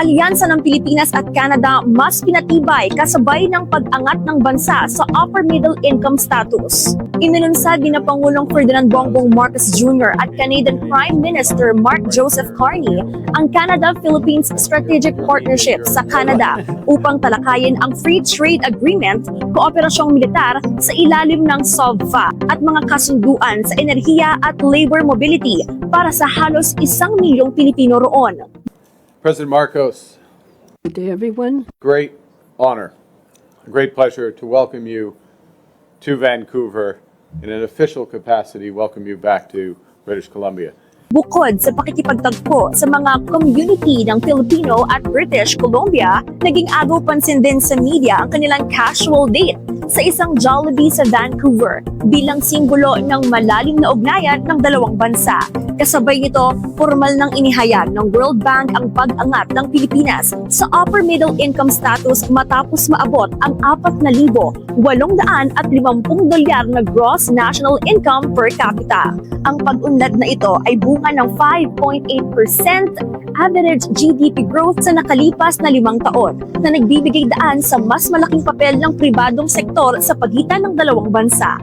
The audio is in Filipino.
Alyansa ng Pilipinas at Canada mas pinatibay kasabay ng pag-angat ng bansa sa upper middle income status. Inilunsad ni na Pangulong Ferdinand Bongbong Marcos Jr. at Canadian Prime Minister Mark Joseph Carney ang Canada-Philippines Strategic Partnership sa Canada upang talakayin ang Free Trade Agreement, kooperasyong militar sa ilalim ng SOVFA at mga kasunduan sa enerhiya at labor mobility para sa halos 1 milyong Pilipino roon. President Marcos, Good day, everyone. great honor, a great pleasure to welcome you to Vancouver in an official capacity, welcome you back to British Columbia. Bukod sa pakikipagtagpo sa mga community ng Filipino at British Columbia, naging agaw pansin din sa media ang kanilang casual date sa isang Jollibee sa Vancouver bilang simbolo ng malalim na ugnayan ng dalawang bansa. Kasabay nito, formal nang inihayag ng World Bank ang pag-angat ng Pilipinas sa upper middle income status matapos maabot ang 4,850 dolyar na gross national income per capita. Ang pag-unlad na ito ay bunga ng 5.8% average GDP growth sa nakalipas na 5 taon na nagbibigay daan sa mas malaking papel ng pribadong sektor sa pagitan ng dalawang bansa.